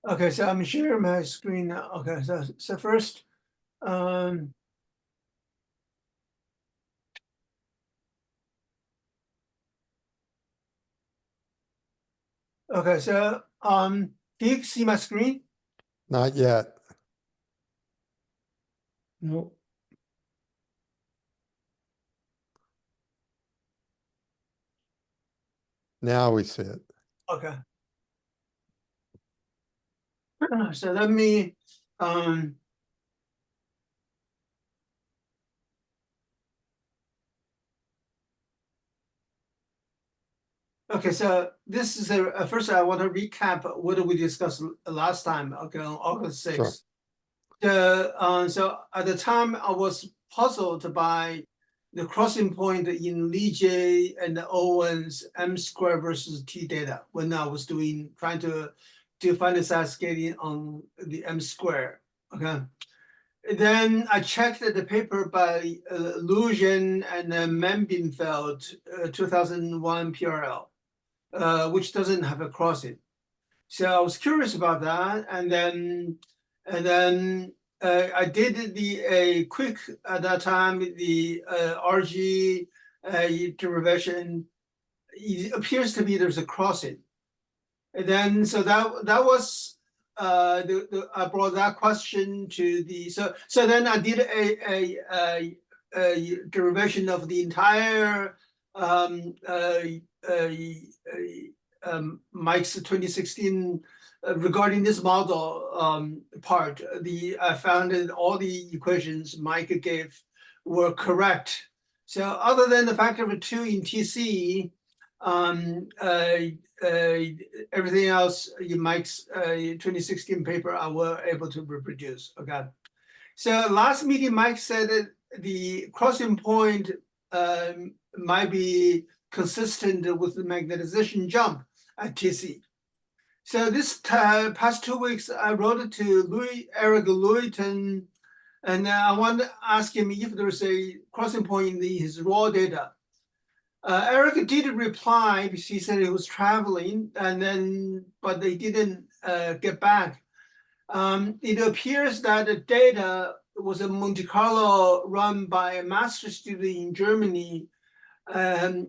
Okay, so I'm sharing my screen now. Okay, so first, okay, so can you see my screen? Not yet. No. Now we see it. Okay. So let me okay, so this is first I want to recap what we discussed last time, okay, on August 6th. Sure. So at the time I was puzzled by the crossing point in Lee J and Owen's M square versus T data when I was trying to do finite-size scaling on the M square. Okay. Then I checked the paper by Lujan and Membenfeld, 2001 PRL, which doesn't have a crossing. So I was curious about that, and then I did a quick at that time the RG derivation. It appears to be there's a crossing, and then so that was I brought that question to the so then I did a derivation of the entire um, uh, uh, Mike's 2016 regarding this model part. I found that all the equations Mike gave were correct. So other than the factor of 2 in TC, everything else in Mike's 2016 paper I were able to reproduce. Okay. So last meeting, Mike said that the crossing point might be consistent with the magnetization jump at TC. So this past 2 weeks, I wrote to Eric Lewitton, and I want to ask him if there's a crossing point in his raw data. Eric did reply because he said he was traveling, but they didn't get back. It appears that the data was a Monte Carlo run by a master student in Germany.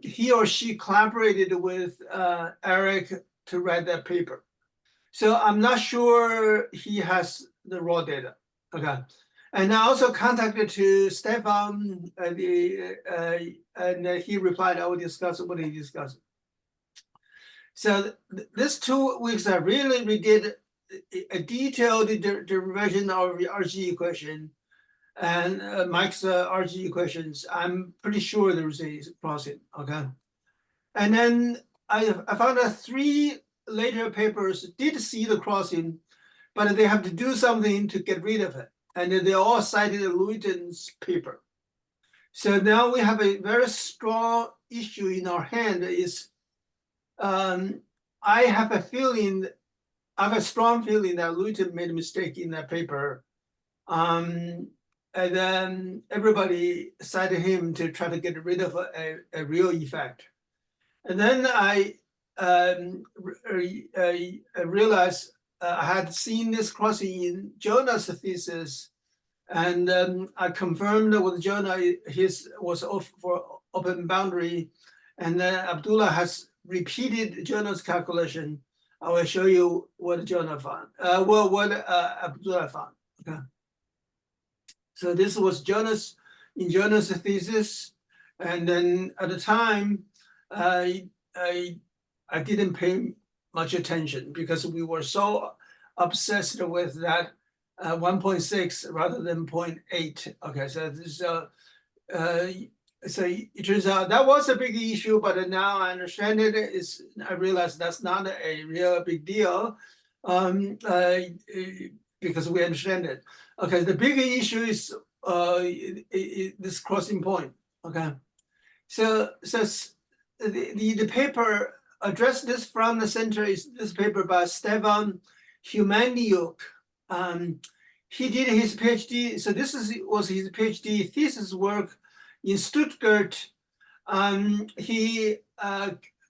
He or she collaborated with Eric to write that paper. So I'm not sure he has the raw data. Okay. And I also contacted to Stefan, and he replied, I will discuss what he discussed. So this 2 weeks, I really redid a detailed derivation of the RG equation and Mike's RG equations. I'm pretty sure there's a crossing, okay? And then I found that 3 later papers did see the crossing, but they have to do something to get rid of it. And they all cited Lewitton's paper. So now we have a very strong issue in our hand is I have a strong feeling that Lewitton made a mistake in that paper. And then everybody cited him to try to get rid of a real effect. And then I realized I had seen this crossing in Jonah's thesis, and I confirmed with Jonah his was off for open boundary, and then Abdullah has repeated Jonah's calculation. I will show you what Jonah found. What Abdullah found. Okay. So this was Jonah's thesis, and then at the time, I didn't pay much attention because we were so obsessed with that 1.6 rather than 0.8. Okay, so this so it turns out that was a big issue, but now I understand it. I realize that's not a real big deal because we understand it. Okay, the bigger issue is this crossing point. Okay, so the paper addressed this from the center is this paper by Stefan Humaniuk. He did his PhD, so this was his PhD thesis work in Stuttgart. He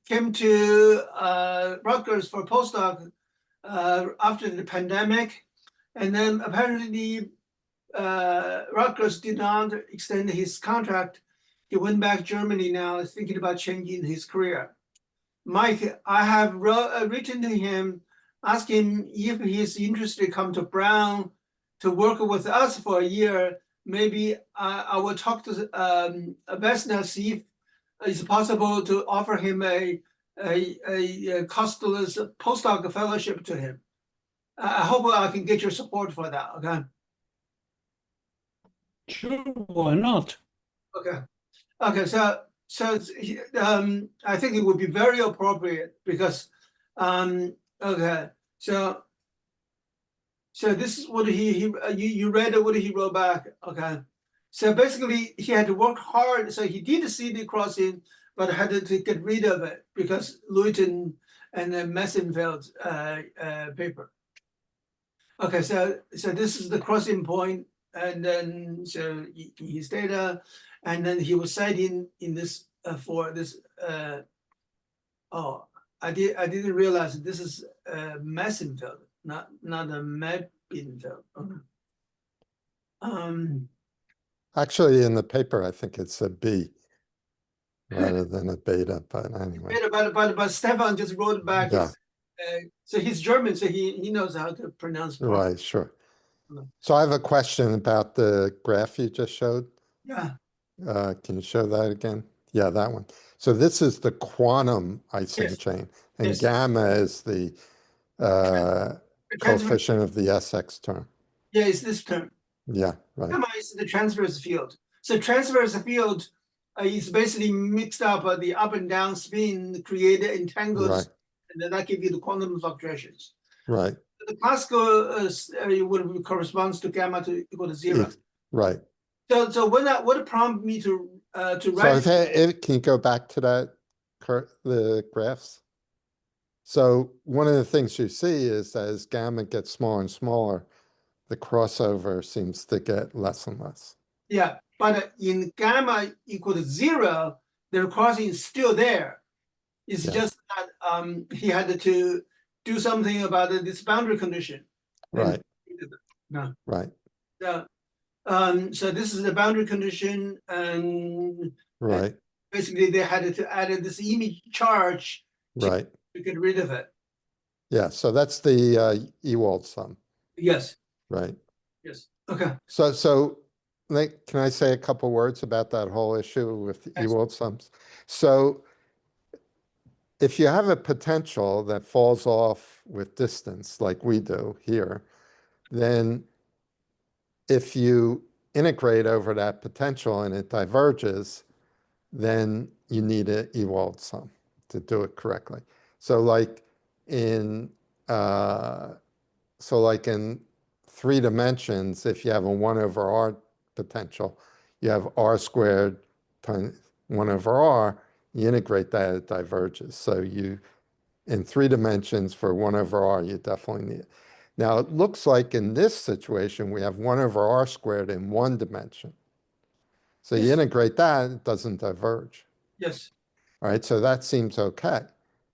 came to Rutgers for postdoc after the pandemic, and then apparently Rutgers did not extend his contract. He went back to Germany now, is thinking about changing his career. Mike, I have written to him, asking if he's interested to come to Brown to work with us for a year. Maybe I will talk to Vesna, see if it's possible to offer him a costless postdoc fellowship to him. I hope I can get your support for that. Okay. Sure, why not? Okay. Okay. So I think it would be very appropriate because okay. So this is what you read what he wrote back. Okay. So basically he had to work hard. So he did see the crossing, but had to get rid of it because Lewitton and the Messenfeld paper. Okay, so this is the crossing point, and then so his data, and then he was citing in this for this. Oh, I didn't realize this is Messenfeld, not a Mebinfeld. Okay. Actually, in the paper, I think it's a B rather than a beta, but anyway. But Stefan just wrote back. Yeah. So he's German, so he knows how to pronounce. Right, sure. Okay. So I have a question about the graph you just showed. Yeah. Can you show that again? Yeah, that one. So this is the quantum Ising Yes. chain, and Yes. gamma is the coefficient of the SX term. Yeah, it's this term. Yeah, right. Gamma is the transverse field. So transverse field is basically mixed up the up and down spin, created entangles, Right. and then that gives you the quantum fluctuations. Right. The classical would corresponds to gamma to equal to 0. Right. So what prompted me to write? So can you go back to that, the graphs? So one of the things you see is that as gamma gets smaller and smaller, the crossover seems to get less and less. Yeah, but in gamma equal to 0, the crossing is still there. It's just that he had to do something about this boundary condition. Right. No. Right. So this is the boundary condition, and right. Basically they had to add this image charge to get rid of it. Yeah, so that's the Ewald sum. Yes. Right. Yes. Okay. So can I say a couple words about that whole issue with Ewald sums? So if you have a potential that falls off with distance like we do here, then if you integrate over that potential and it diverges, then you need an Ewald sum to do it correctly. So like in 3 dimensions, if you have a 1 over r potential, you have r squared times 1 over r, you integrate that, it diverges. So in 3 dimensions for 1 over r, you definitely need it. Now it looks like in this situation, we have 1 over r squared in 1 dimension. So you integrate that, it doesn't diverge. Yes. All right, so that seems okay.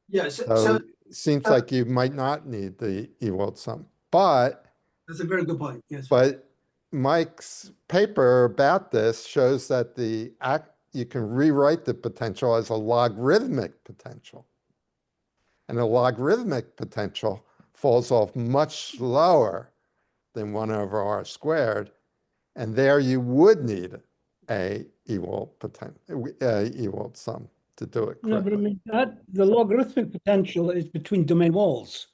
Yes. So it seems like you might not need the Ewald sum, but that's a very good point. Yes. But Mike's paper about this shows that you can rewrite the potential as a logarithmic potential. And a logarithmic potential falls off much slower than 1 over r squared. And there you would need a Ewald sum to do it correctly. No, but I mean, the logarithmic potential is between domain walls.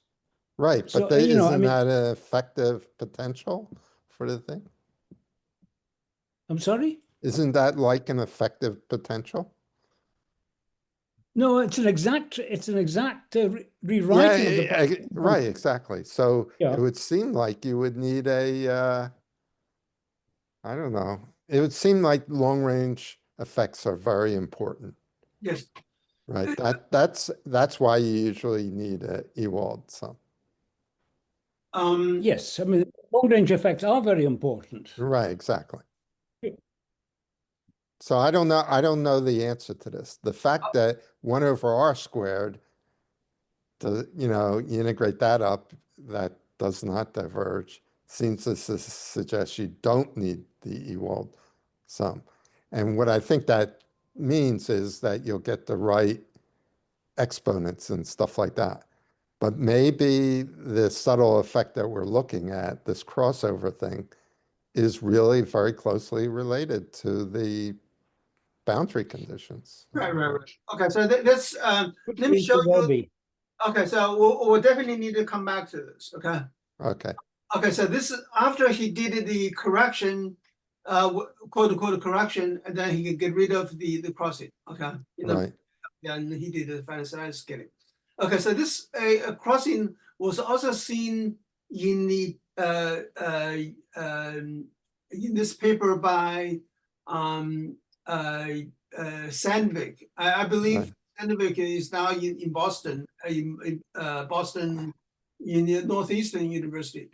Right, So, but isn't that an effective potential for the thing? I'm sorry? Isn't that like an effective potential? No, it's an exact rewriting of the right, exactly. So Yeah. it would seem like you would need I don't know. It would seem like long range effects are very important. Yes. Right. That's why you usually need a Ewald sum. Yes, I mean, long range effects are very important. Right, exactly. So I don't know the answer to this. The fact that 1 over r squared, you integrate that up, that does not diverge seems to suggest you don't need the Ewald sum. And what I think that means is that you'll get the right exponents and stuff like that. But maybe the subtle effect that we're looking at, this crossover thing, is really very closely related to the boundary conditions. Right. Okay, so let's Could let me be, show could well you. be. Okay, so we'll definitely need to come back to this. Okay. Okay, Okay, so this is after he did the correction, quote unquote correction, and then he could get rid of the crossing. Okay. right, And he did the finite-size scaling. Okay, so this crossing was also seen in the in this paper by Sandvik. I believe right, Sandvik is now in Boston, Boston in the Northeastern University.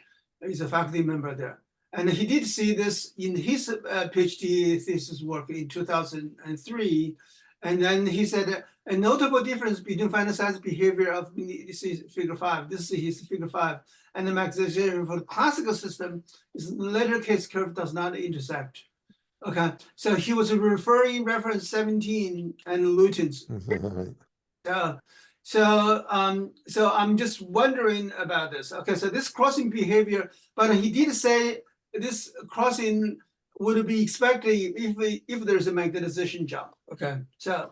He's a faculty member there. And he did see this in his PhD thesis work in 2003. And then he said a notable difference between finite-size behavior of, this is figure 5, this is his figure 5, and the magnetization for the classical system is the later case curve does not intersect. Okay, so he was referring reference 17 and Lutyens. right, So I'm just wondering about this. Okay, so this crossing behavior, but he did say this crossing would be expected if there's a magnetization jump. Okay, so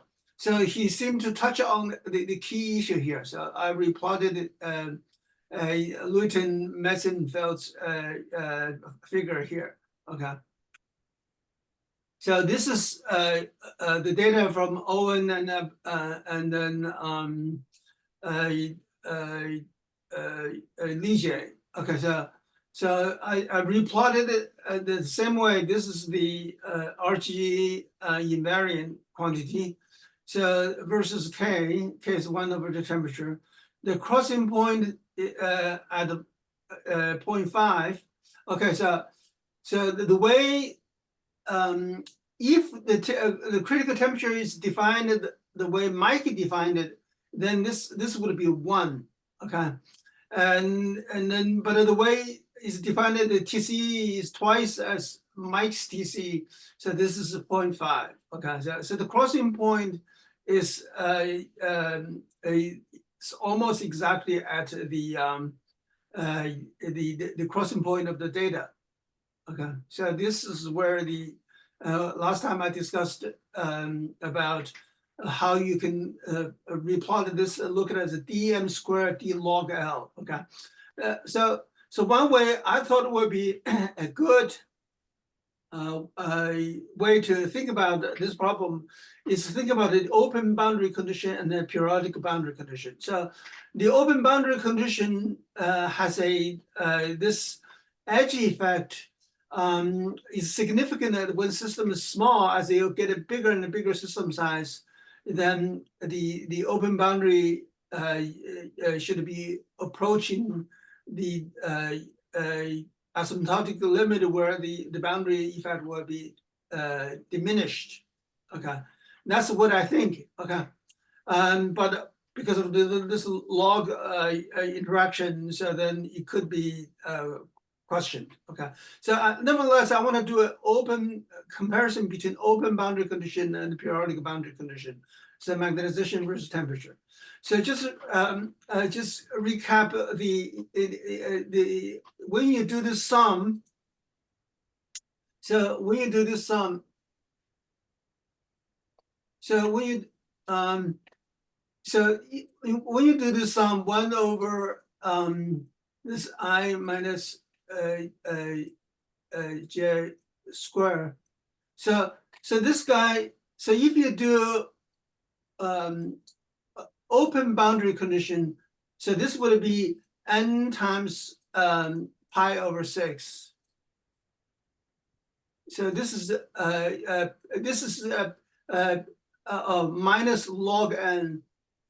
he seemed to touch on the key issue here. So I replotted Luyten-Metzenfeld's figure here. Okay. So this is the data from Owen and then Lige. Okay, so I replotted it the same way. This is the RG invariant quantity. So versus K is 1 over the temperature. The crossing point at 0.5. Okay, so the way if the critical temperature is defined the way Mike defined it, then this would be 1. Okay, and then but the way it's defined, the TC is twice as Mike's TC, so this is 0.5. Okay, so the crossing point is it's almost exactly at the crossing point of the data. Okay, so this is where the last time I discussed about how you can replot this, look at it as a dm squared d log L. Okay, so one way I thought would be a good way to think about this problem is to think about the open boundary condition and the periodic boundary condition. So the open boundary condition has a this edge effect is significant that when system is small, as you get a bigger and a bigger system size, then the open boundary should be approaching the asymptotic limit where the boundary effect will be diminished. Okay, that's what I think. Okay, but because of this log interaction, so then it could be questioned. Okay, so nevertheless, I want to do an open comparison between open boundary condition and periodic boundary condition. So magnetization versus temperature. So just recap the when you do this sum. So when you do this sum, so when you when you do this sum, 1 over this I minus j square. So this guy. So if you do open boundary condition, so this would be n times pi over 6. So this is minus log n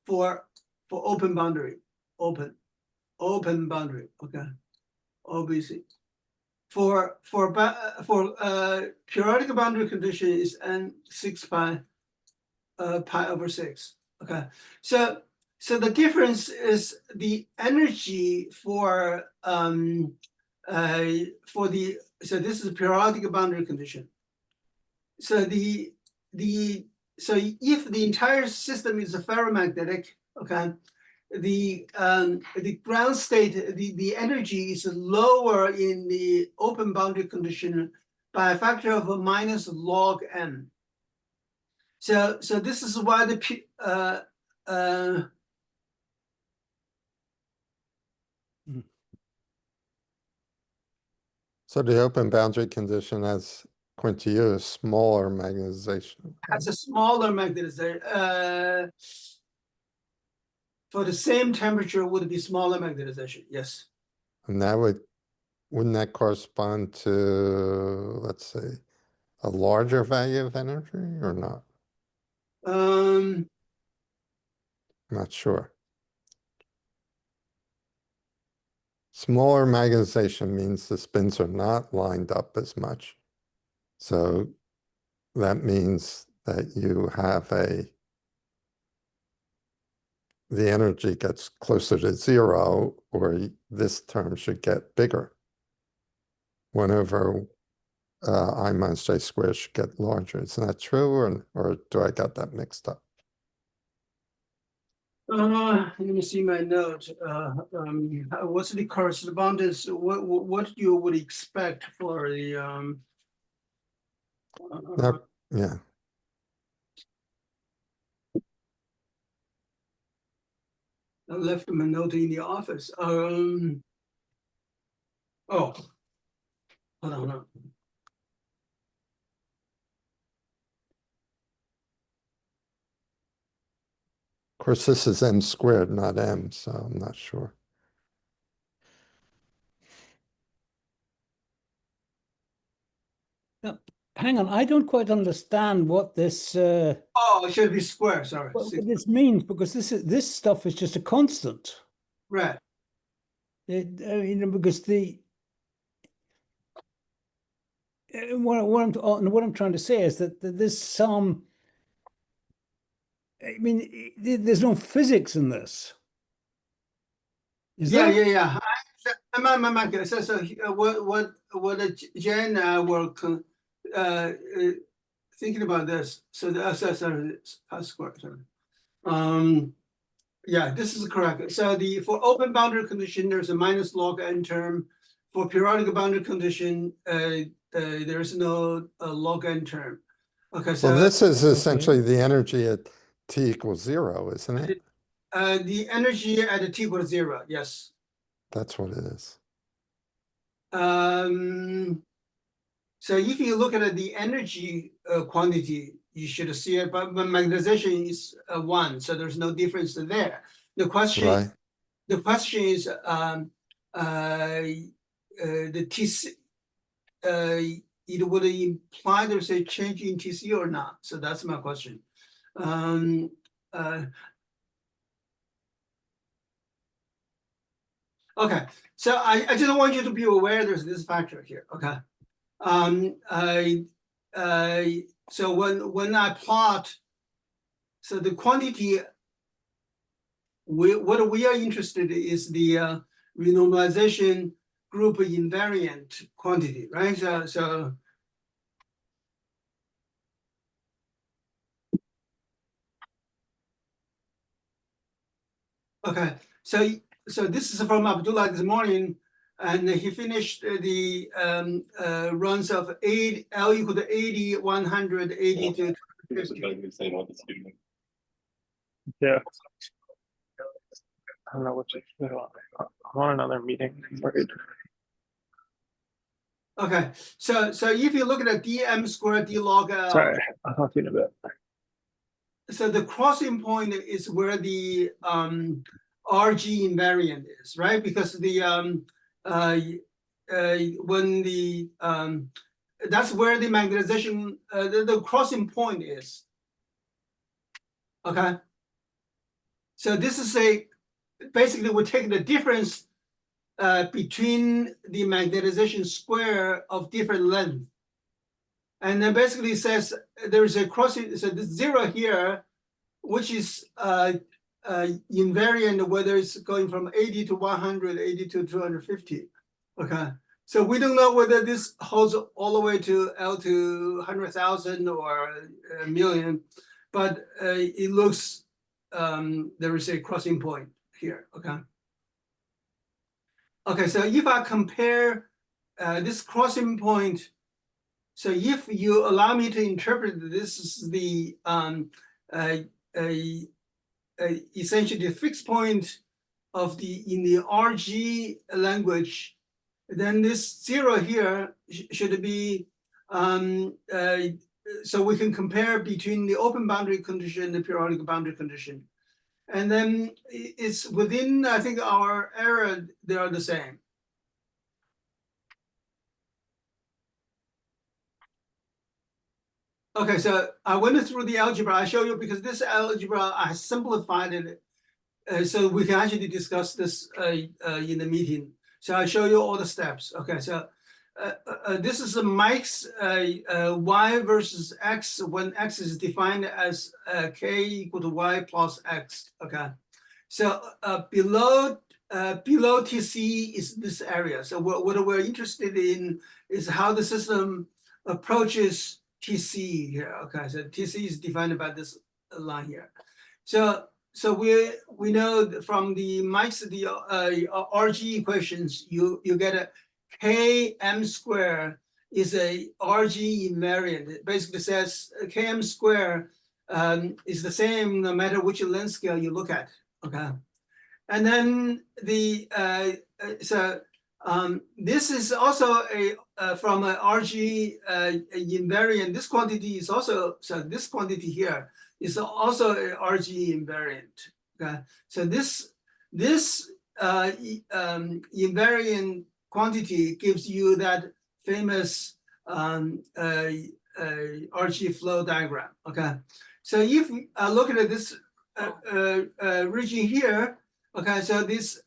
for open boundary, open boundary. Okay, OBC. For periodic boundary condition is n 6 pi pi over 6. Okay, so So the difference is the energy for so this is periodic boundary condition. So so if the entire system is a ferromagnetic, okay, the ground state, the energy is lower in the open boundary condition by a factor of minus log n. So this is why So the open boundary condition has, according to you, a smaller magnetization. has a smaller magnetization. For the same temperature would be smaller magnetization, yes. And that wouldn't that correspond to, let's say, a larger value of energy or not? Um, Not sure. Smaller magnetization means the spins are not lined up as much. So that means that you have the energy gets closer to zero, or this term should get bigger. 1 over I minus j squared should get larger. Isn't that true, or do I got that mixed up? let me see my note. What's the correspondence? What you would expect for the Yeah. I left my note in the office. Oh, hold on. Of course, this is m squared, not m, so I'm not sure. Now, hang on, I don't quite understand what this Oh, it should be square. Sorry. what this means, because this stuff is just a constant. Right. I mean, because what I'm trying to say is that there's some. I mean, there's no physics in this. Is Yeah, there? yeah. So what Jen were thinking about this. So sorry, square. Sorry. Yeah, this is correct. So for open boundary condition, there's a minus log n term. For periodic boundary condition, there is no log n term. Okay, so Well, this is essentially the energy at t equals 0, isn't it? the energy at t equals 0. Yes. That's what it is. So if you look at the energy quantity, you should see it, but magnetization is 1, so there's no difference there. The question, Right. the question is, the TC, it would imply there's a change in TC or not. So that's my question. Okay, so I just want you to be aware there's this factor here. Okay. So when I plot, so the quantity, what we are interested in is the renormalization group invariant quantity, right? So okay, so this is from Abdullah this morning, and he finished the runs of L equal to 80, 100, 80 to 50. Yeah. I don't know what to do. I'm on another meeting. I'm worried. Okay, so if you look at the dm squared d log L, Sorry, I'll talk to you in a bit. so the crossing point is where the RG invariant is, right? Because the when the that's where the magnetization the crossing point is. Okay. So this is basically we're taking the difference between the magnetization square of different length. And then basically says there's a crossing, so the 0 here, which is invariant, whether it's going from 80 to 100, 80 to 250. Okay, so we don't know whether this holds all the way to L to 100,000 or a million, but it looks there is a crossing point here. Okay. Okay, so if I compare this crossing point, so if you allow me to interpret this is the essentially the fixed point of in the RG language, then this 0 here should be so we can compare between the open boundary condition and the periodic boundary condition. And then it's within, I think, our error, they are the same. Okay, so I went through the algebra. I show you because this algebra, I simplified it so we can actually discuss this in the meeting. So I show you all the steps. Okay, so this is Mike's y versus x when x is defined as k equal to y plus x. Okay, so below TC is this area. So what we're interested in is how the system approaches TC here. Okay, so TC is defined by this line here. So we know from the Mike's RG equations, you get a km square is a RG invariant. It basically says km square is the same no matter which length scale you look at. Okay, and then this is also from an RG invariant. This quantity is also, so this quantity here is also a RG invariant. Okay, so this invariant quantity gives you that famous RG flow diagram. Okay, so if I look at this region here, okay, so this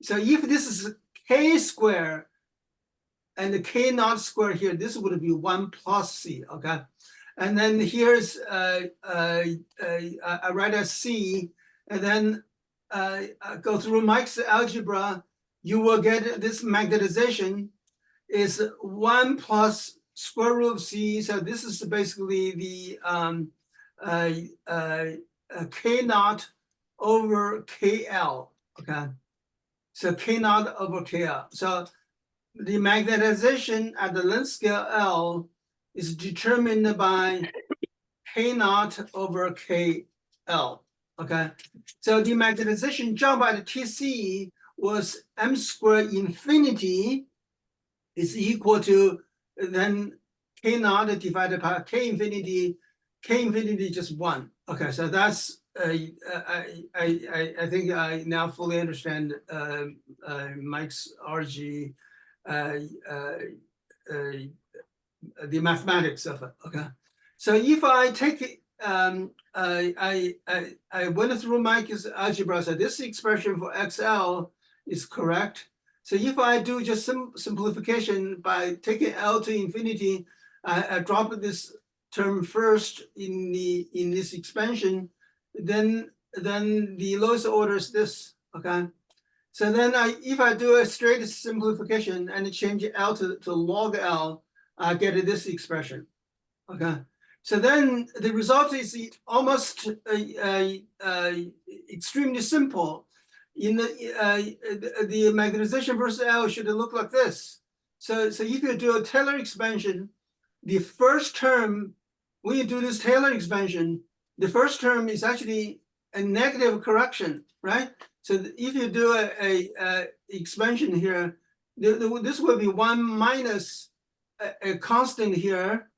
so if this is k square and the k naught square here, this would be 1 plus c. Okay, and then here's I write as c, and then I go through Mike's algebra. You will get this magnetization is 1 plus square root of c. So this is basically the k naught over kl. Okay, so k naught over kl. So the magnetization at the length scale L is determined by k naught over kl. Okay, so the magnetization jump at TC was m squared infinity is equal to then k naught divided by k infinity just 1. Okay, so that's I think I now fully understand Mike's RG the mathematics of it. Okay, so if I take I went through Mike's algebra, so this expression for XL is correct. So if I do just simplification by taking L to infinity, I drop this term first in this expansion, then the lowest order is this. Okay, so then if I do a straight simplification and change L to log L, I get this expression. Okay, so then the result is almost extremely simple. In the magnetization versus L should look like this. So if you do a Taylor expansion, the first term, when you do this Taylor expansion, the first term is actually a negative correction, right? So if you do a expansion here, this will be 1 minus a constant here,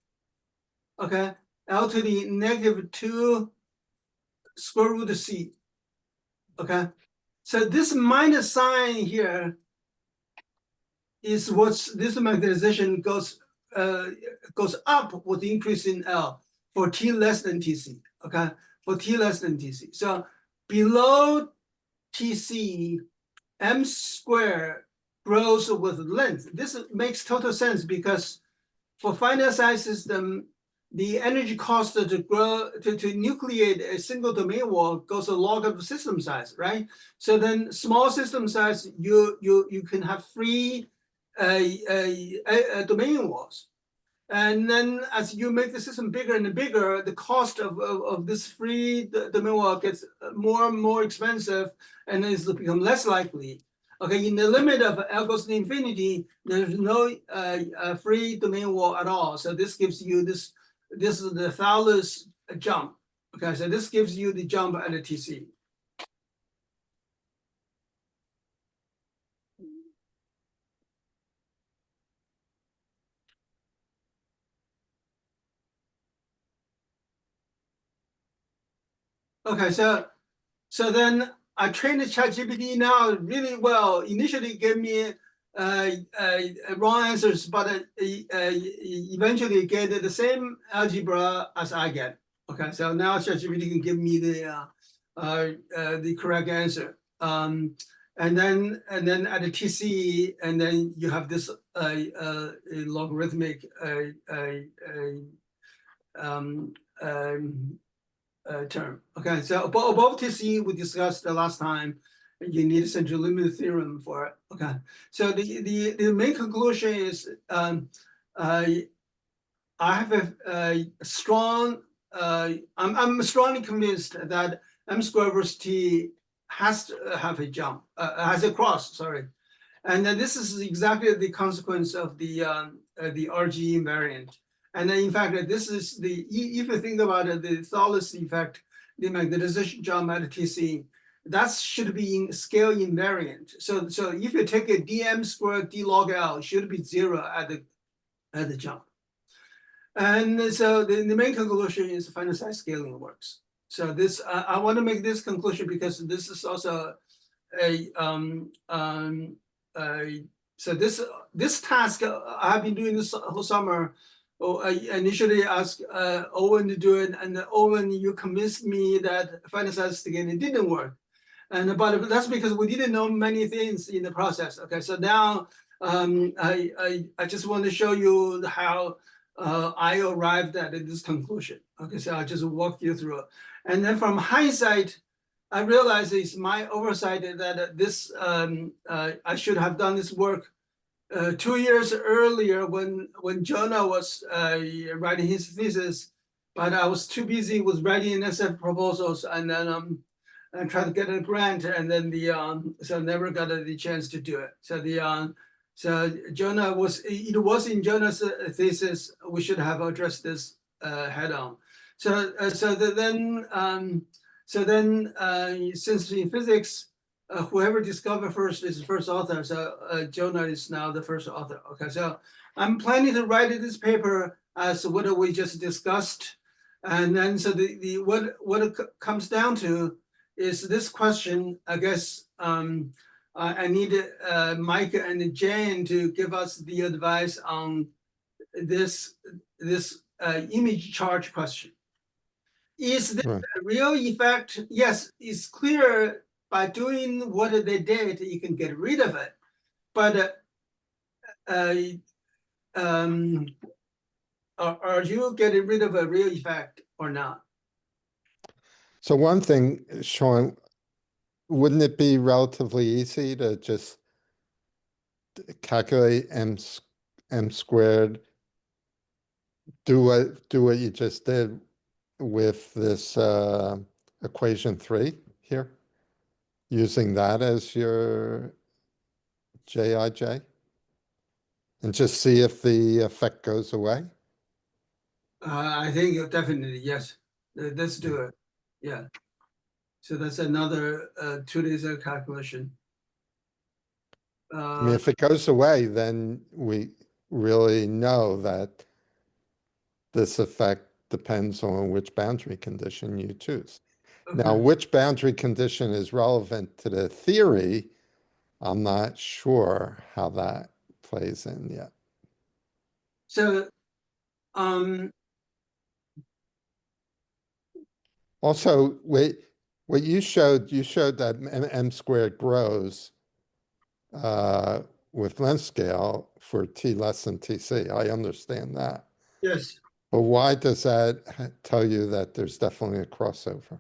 okay, L to the -2 square root of C, okay? So this minus sign here is this magnetization goes up with the increase in L for T less than TC, okay? For T less than TC. So below TC, M squared grows with length. This makes total sense because for finite size system, the energy cost to grow to nucleate a single domain wall goes a log of the system size, right? So then small system size, you can have free domain walls. And then as you make the system bigger and bigger, the cost of this free domain wall gets more and more expensive, and it's become less likely. Okay, in the limit of L goes to infinity, there's no free domain wall at all. So this gives you this is the Fowler's jump. Okay, so this gives you the jump at the TC. Okay, so then I trained the ChatGPT now really well. Initially, it gave me wrong answers, but eventually get the same algebra as I get. Okay, so now ChatGPT can give me the correct answer. And then at the TC, and then you have this logarithmic term. Okay, so above TC we discussed the last time. You need a central limit theorem for it. Okay, so the main conclusion is I have a strong. I'm strongly convinced that m squared versus t has to have a jump, has a cross. Sorry, and then this is exactly the consequence of the RG invariant. And then in fact, this is if you think about it, the Thouless effect, the magnetization jump at TC, that should be in scale invariant. So if you take a dm squared d log L, it should be 0 at the jump. And so the main conclusion is finite-size scaling works. So this I want to make this conclusion because this is also so this task I've been doing this whole summer. I initially asked Owen to do it, and Owen, you convinced me that finite-size scaling didn't work. And but that's because we didn't know many things in the process. Okay, so now I just want to show you how I arrived at this conclusion. Okay, so I'll just walk you through it. And then from hindsight, I realize it's my oversight that this I should have done this work 2 years earlier when Jonah was writing his thesis, but I was too busy with writing SF proposals, and then I tried to get a grant, and then so never got the chance to do it. So Jonah it was in Jonah's thesis. We should have addressed this head on. So then since in physics, whoever discovered first is the first author. So Jonah is now the first author. Okay, so I'm planning to write this paper as what we just discussed, and then so what it comes down to is this question. I guess I need Mike and Jane to give us the advice on this image charge question. Is this Right. a real effect? Yes, it's clear by doing what they did, you can get rid of it. But are you getting rid of a real effect or not? So one thing, Sean, wouldn't it be relatively easy to just calculate m squared, do what you just did with this equation 3 here, using that as your Jij, and just see if the effect goes away? I think definitely, yes. Let's do it. Yeah. So that's another 2 days of calculation. I mean, if it goes away, then we really know that this effect depends on which boundary condition you choose. Now, Okay. which boundary condition is relevant to the theory, I'm not sure how that plays in yet. So Also, wait, what you showed that m squared grows with length scale for t less than tc. I understand that. yes. But why does that tell you that there's definitely a crossover?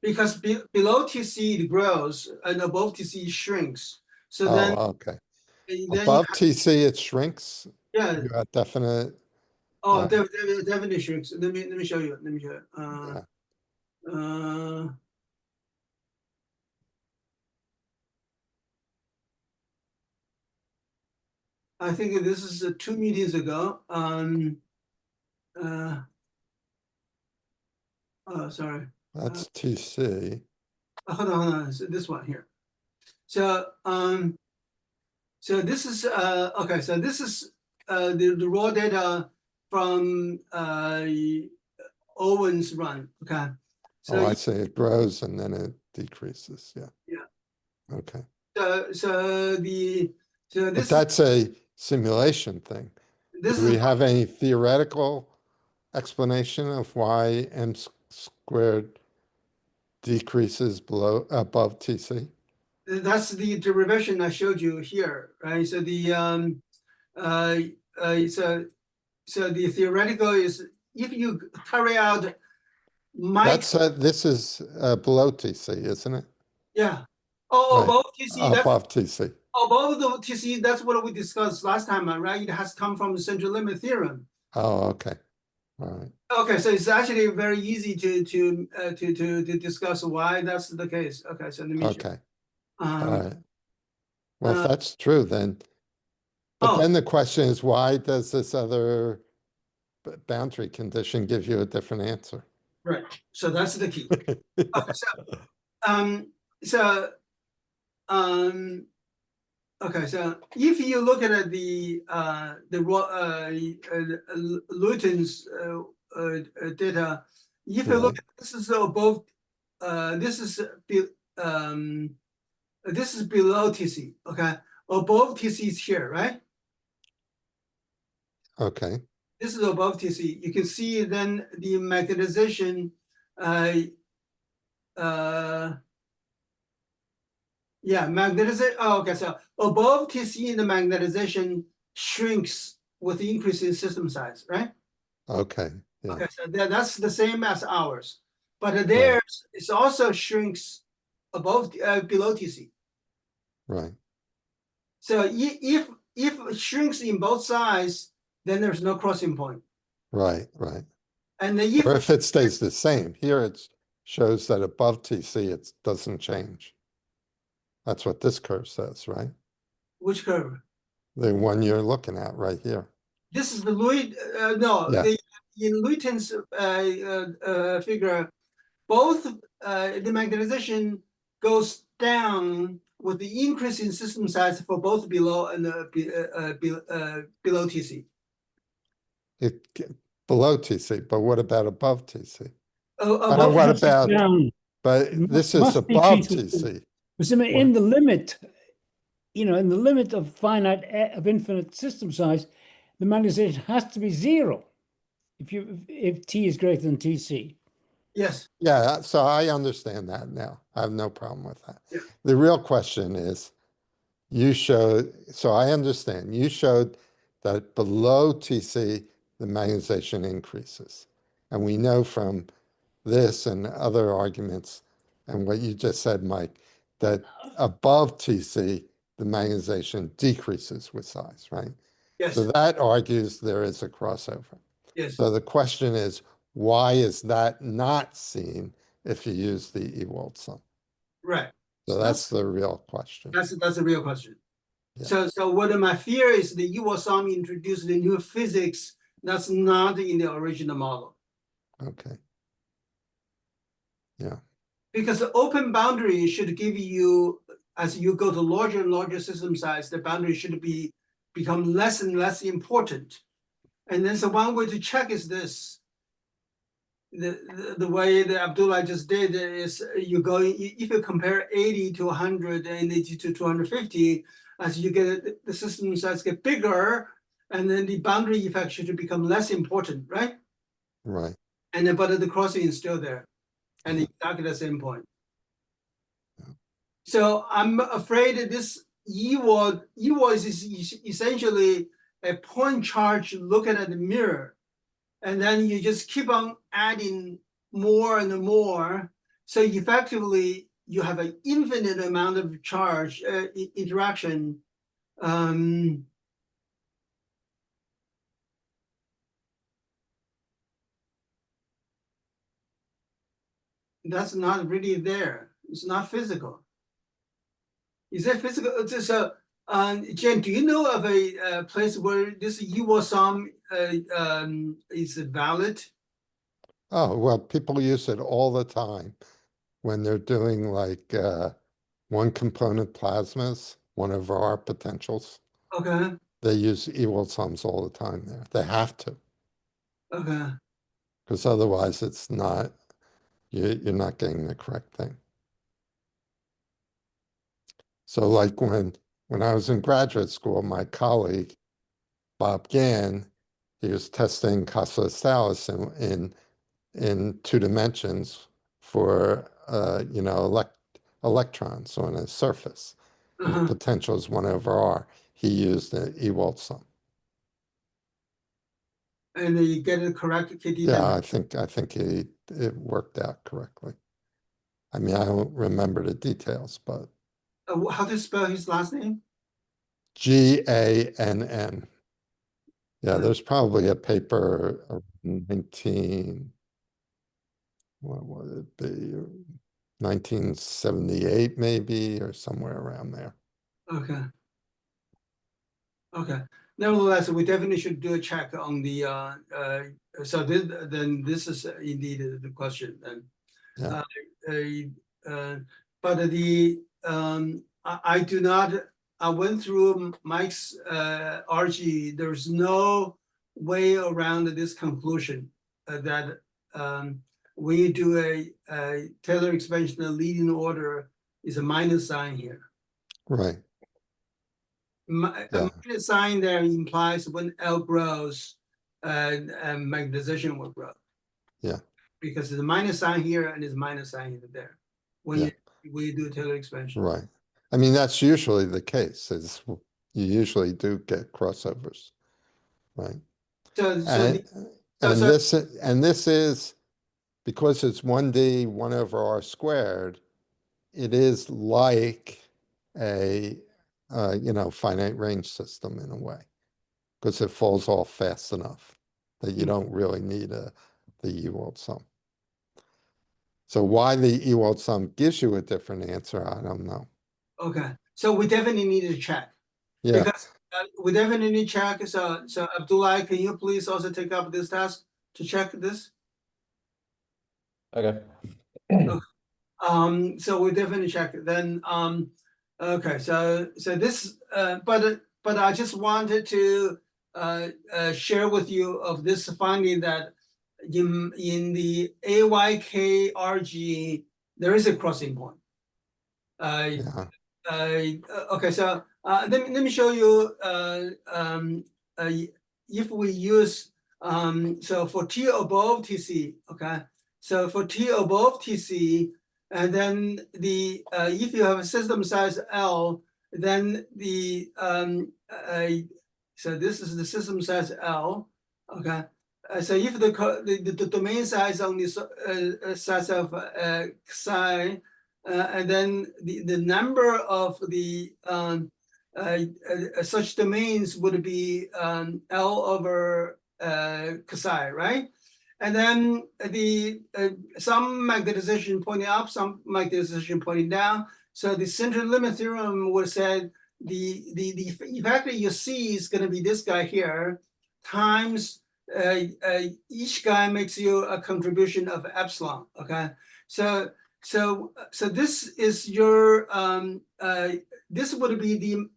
Because below TC it grows and above TC it shrinks. So then, Oh, okay. you Above TC, it shrinks. yeah. You got definite. Oh, uh, definitely shrinks. Let me show you. Let me show you. Yeah. I think this is 2 meetings ago. Oh, sorry. That's TC. Hold on. So this one here. So so this is okay. So this is the raw data from Owen's run. Okay. So Oh, I see. It grows and then it decreases. Yeah. Yeah. Okay. so But this that's a simulation thing. this Do we is have any theoretical explanation of why m² decreases above TC? that's the derivation I showed you here, right? So the so the theoretical is if you carry out Mike's, This is below TC, isn't it? yeah. Right. Above TC, that's Above TC. above the TC, that's what we discussed last time, right? It has come from the central limit theorem. Oh, okay. All right. Okay, so it's actually very easy to discuss why that's the case. Okay, so let me show. Okay. All right. Well, if uh, that's true, then, but oh, then the question is, why does this other boundary condition give you a different answer? right. So that's the key. Okay, so okay, so if you look at the Lewton's data, if you look Right. at this is above, this is this is below TC. Okay, above TC is here, right? Okay. This is above TC. You can see then the magnetization. Yeah, magnetization. Oh, okay, so above TC, the magnetization shrinks with the increase in system size, right? Okay. Yeah. Okay, so that's the same as ours, but theirs it also shrinks above below TC. Right. So if it shrinks in both sides, then there's no crossing point. Right. Right. And then Or if it stays the same, here it shows that above TC, it doesn't change. That's what this curve says, right? which curve? The one you're looking at right here. This is the Louis. No, Yeah. in Lewton's figure, both the magnetization goes down with the increase in system size for both below and below TC. Below TC, but what about above TC? Above What Has it about, down. but It this is must be above treated TC. in the limit, in the limit of of infinite system size, the magnetization has to be zero if T is greater than TC. Yes. Yeah, so I understand that now. I have no problem with that. Yeah. The real question is, you showed, so I understand, you showed that below TC, the magnetization increases. And we know from this and other arguments and what you just said, Mike, that above TC, the magnetization decreases with size, right? Yes. So that argues there is a crossover. Yes. So the question is, why is that not seen if you use the Ewald sum? Right. So that's the real question. That's a real question. Yeah. So what my fear is the Ewald sum introduced the new physics that's not in the original model. Okay. Yeah. Because the open boundary should give you, as you go to larger and larger system size, the boundary should become less and less important. And then so one way to check is this. The way that Abdullah just did is you go, if you compare 80 to 100 and 80 to 250, as you get the system size get bigger, and then the boundary effect should become less important, right? Right. And then but the crossing is still there, and Yeah. exactly the same point. Yeah. So I'm afraid that this Ewald is essentially a point charge looking at the mirror. and then you just keep on adding more and more. So effectively, you have an infinite amount of charge interaction. That's not really there. It's not physical. Is that physical? So, Jen, do you know of a place where this Ewald sum is valid? Oh, well, people use it all the time when they're doing like one component plasmas, one of our potentials. Okay, They use Ewald sums all the time there. They have to, okay, because otherwise it's not, you're not getting the correct thing. So like when I was in graduate school, my colleague, Bob Gann, he was testing Casa in 2 dimensions for, electrons on a surface. And the potential is 1/r. He used the Ewald sum. and then you get it correct, KT Yeah, number. I think it worked out correctly. I mean, I don't remember the details, but How to spell his last name? Gann. Yeah, there's probably a paper around what would it be? 1978 maybe, or somewhere around there. Okay. Okay. Nevertheless, we definitely should do a check on the so then this is indeed the question then. Yeah. But the I do not, I went through Mike's RG. There's no way around this conclusion that when you do a Taylor expansion, the leading order is a minus sign here. Right. A Yeah. minus sign there implies when L grows, magnetization will grow. Yeah. Because there's a minus sign here and there's a minus sign there when we do Taylor expansion. Right. I mean, that's usually the case, is you usually do get crossovers, right? So And this is, because it's 1D, 1/r squared, it is like a, finite range system in a way, because it falls off fast enough that you don't really need the Ewald sum. So why the Ewald sum gives you a different answer, I don't know. okay, so we definitely need to check. Yeah. Because we definitely need to check. So Abdullah, can you please also take up this task to check this? Okay. So we definitely check it. Then okay, so this but I just wanted to share with you of this finding that in the AYK-RG there is a crossing point. Yeah. Okay, so let me show you if we use so for T above TC, okay, so for T above TC, and then the if you have a system size L, then the so this is the system size L, okay. So if the domain size on this size of psi, and then the number of the such domains would be L over psi, right? And then the some magnetization pointing up, some magnetization pointing down. So the center limit theorem would say the effect that you see is going to be this guy here times each guy makes you a contribution of epsilon. Okay, so this is your this would be the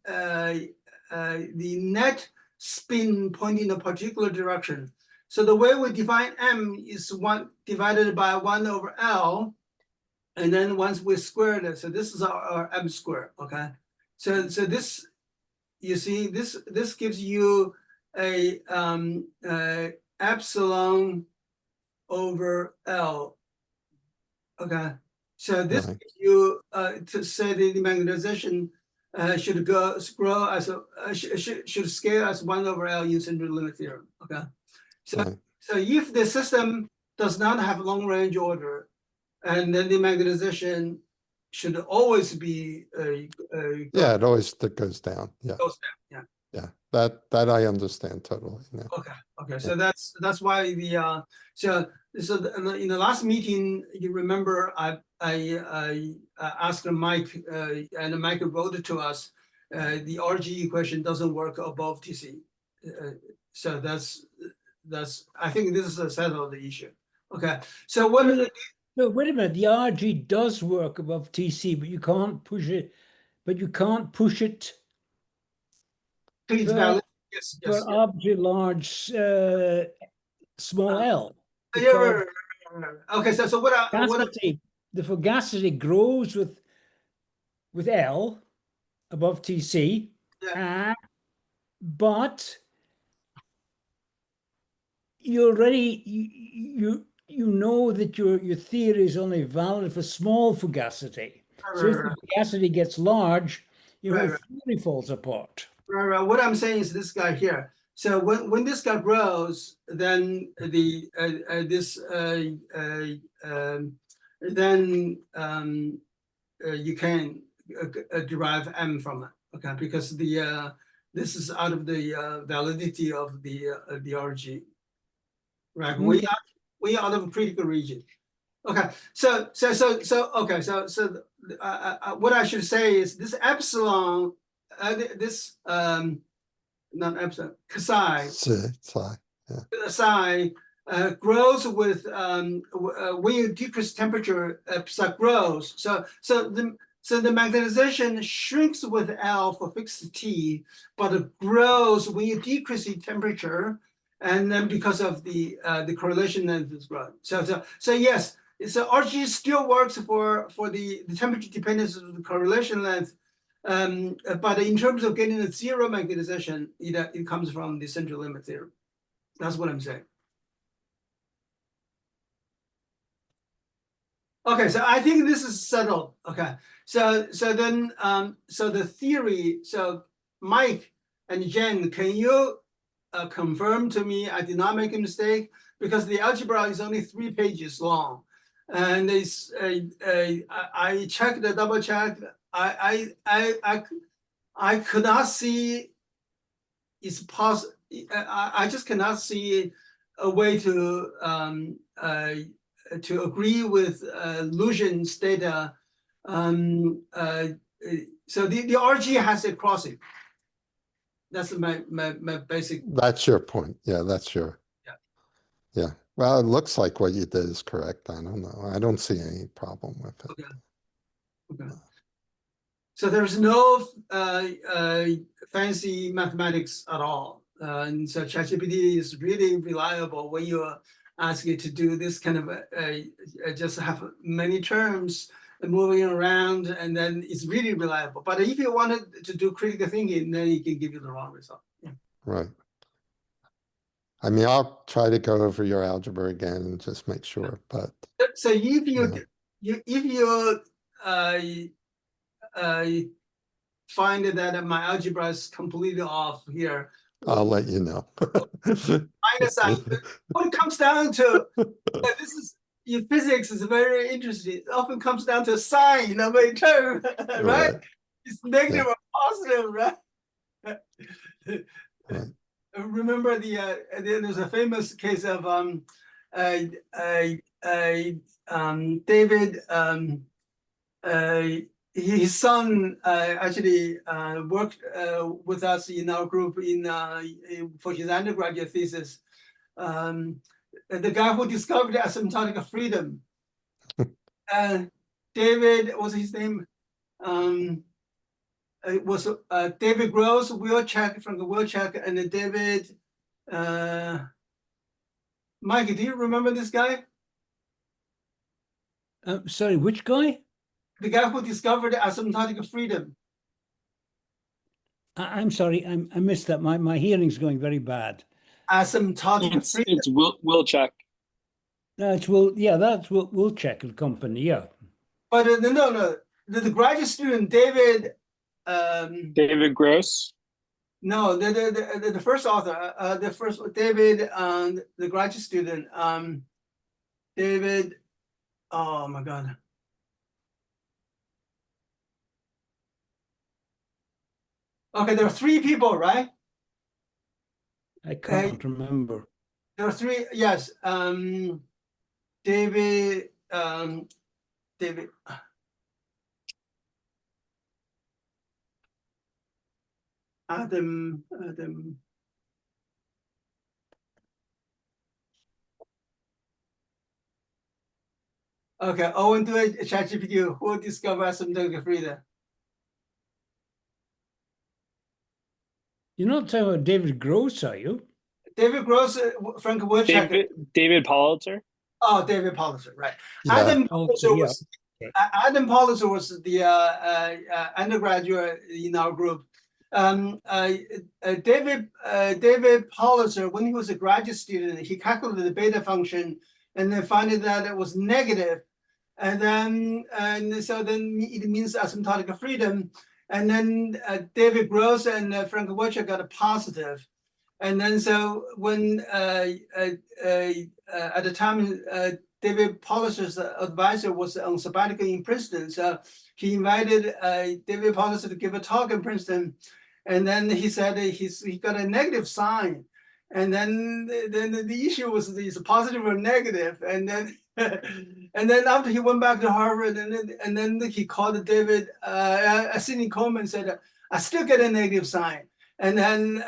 net spin pointing in a particular direction. So the way we define m is 1 divided by 1/L, and then once we squared it, so this is our m squared. Okay, so this, you see, this gives you a epsilon over L. Okay, so this gives you to say that the magnetization should grow as a should scale as 1/L in central limit theorem. Okay, so So if the system does not have long range order, and then the magnetization should always be Yeah, it always goes down. Yeah, goes down. yeah. That I understand totally now. Okay. So that's why the in the last meeting, you remember I asked Mike and Mike wrote to us the RG equation doesn't work above TC. So that's I think this is a settled issue. Okay. So what are the No, wait a minute. The RG does work above TC, but you can't push it. But you can't push it please for, valid? Yes. for arbitrary large small l. Yeah. Okay. So what I The fugacity grows with L above TC, but you already you know that your theory is only valid for small fugacity. So if the fugacity gets large, your whole theory falls apart. Right. What I'm saying is this guy here. So when this guy grows, then the you can derive M from it. Okay, because this is out of the validity of the RG. Right. We are out of critical region. Okay. So okay. So what I should say is this epsilon. Not epsilon, psi grows with when you decrease temperature, psi grows. So the magnetization shrinks with L for fixed T, but it grows when you decrease the temperature, and then because of the correlation length is growing. So yes, so RG still works for the temperature dependence of the correlation length. But in terms of getting a zero magnetization, it comes from the central limit theorem. That's what I'm saying. Okay, so I think this is settled. Okay, so then so the theory. So Mike and Jen, can you confirm to me I did not make a mistake? Because the algebra is only 3 pages long, and it's I checked the double check. I could not see it's possible. I just cannot see a way to agree with Lucian's data. So the RG has a crossing. That's my basic. That's your point. Yeah, that's your. Yeah. Well, it looks like what you did is correct. I don't know. I don't see any problem with it. Okay. So there's no fancy mathematics at all. And so ChatGPT is really reliable when you ask it to do this kind of just have many terms moving around, and then it's really reliable. But if you wanted to do critical thinking, then it can give you the wrong result. Yeah. Right. I mean, I'll try to go over your algebra again and just make sure. But so if you find that my algebra is completely off here, I'll let you know. Minus sign. What it comes down to, this is in physics is very interesting. It often comes down to a sign of a term, right? It's negative or positive, right? Right. Remember there's a famous case of David. His son actually worked with us in our group for his undergraduate thesis. The guy who discovered asymptotic freedom. David, what's his name? It was David Gross, Wilczek, from the Wilczek, and then David. Mike, do you remember this guy? Sorry, which guy? The guy who discovered asymptotic freedom. I'm sorry, I missed that. My hearing's going very bad. Asymptotic freedom. It's Wilczek. That's Wilczek and company, yeah. But no, the graduate student David. David Gross. No, the first author, the first David, the graduate student, David. Oh my God. Okay, there are three people, right? I can't remember. There are three. Yes. David. David. Adam. Okay, Owen do it. ChatGPT. Who discovered asymptotic freedom? You're not talking about David Gross, are you? David Gross, Frank Wilczek. David Politzer. Oh, David Politzer, right? Yeah. Adam Oh, Politzer yeah. was Adam Politzer was the undergraduate in our group. David Politzer, when he was a graduate student, he calculated the beta function and then found that it was negative. And so then it means asymptotic freedom. And then David Gross and Frank Wilczek got a positive. And then so when at the time David Politzer's advisor was on sabbatical in Princeton, so he invited David Politzer to give a talk in Princeton, and then he said he got a negative sign, and then the issue was is positive or negative, and then and then after he went back to Harvard, and then he called David Sidney Coleman and said, I still get a negative sign. And then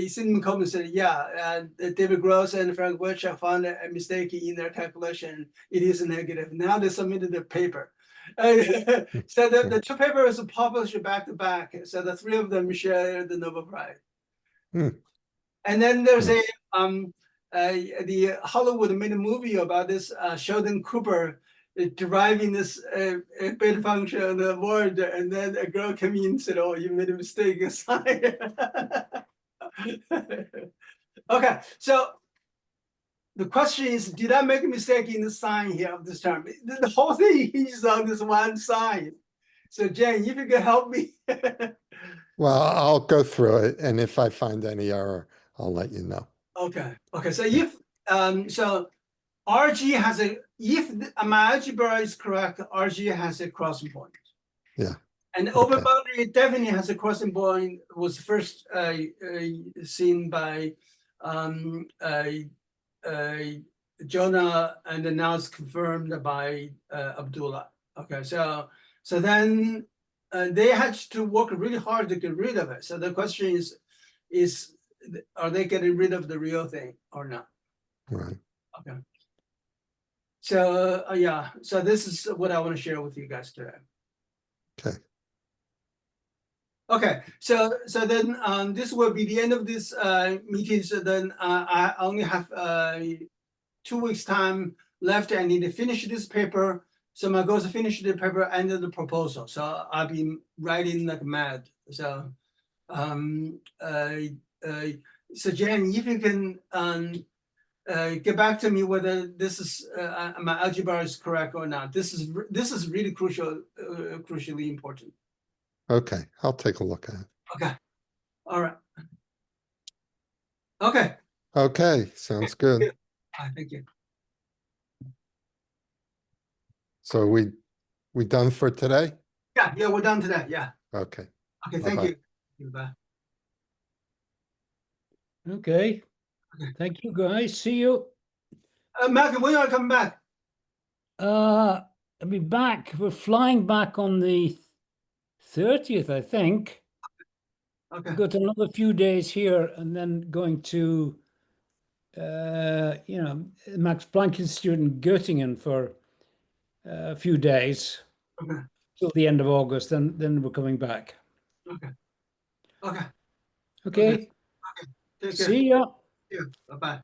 Sidney Coleman said, yeah, David Gross and Frank Wilczek found a mistake in their calculation. It is negative. Now they submitted the paper. So the two papers are published back to back. So the three of them share the Nobel Prize. And then there's the Hollywood made a movie about this Sheldon Cooper deriving this beta function on the board, and then a girl came in and said, oh, you made a mistake. Okay, so the question is, did I make a mistake in the sign here of this term? The whole thing is on this one sign. So Jane, if you can help me. Well, I'll go through it, and if I find any error, I'll let you know. Okay, so if so RG has if my algebra is correct, RG has a crossing point. Yeah. And open boundary definitely has a crossing point, was first seen by Jonah, and now it's confirmed by Abdullah. Okay, so then they had to work really hard to get rid of it. So the question is are they getting rid of the real thing or not? Right. Okay. So yeah, so this is what I want to share with you guys today. Okay. Okay, so then this will be the end of this meeting. So then I only have 2 weeks time left. I need to finish this paper. So my goal is to finish the paper and the proposal. So I'll be writing like mad. So so Jen, if you can get back to me whether this is my algebra is correct or not. This is really crucially important. Okay, I'll take a look at it. Okay. All right. Okay. Okay, sounds good. Thank you. So we done for today? Yeah, we're done today. Yeah. Okay. Okay, thank Bye-bye. you. Bye. Okay. Thank you, guys. See you. Malcolm, when are you coming back? I'll be back. We're flying back on the 30th, I think. Okay. We've got another few days here and then going to, Max Planck Institute in Göttingen for a few days. Okay. Till the end of August, then we're coming back. Okay. Okay. Okay. Take care. See ya. Yeah. Bye-bye.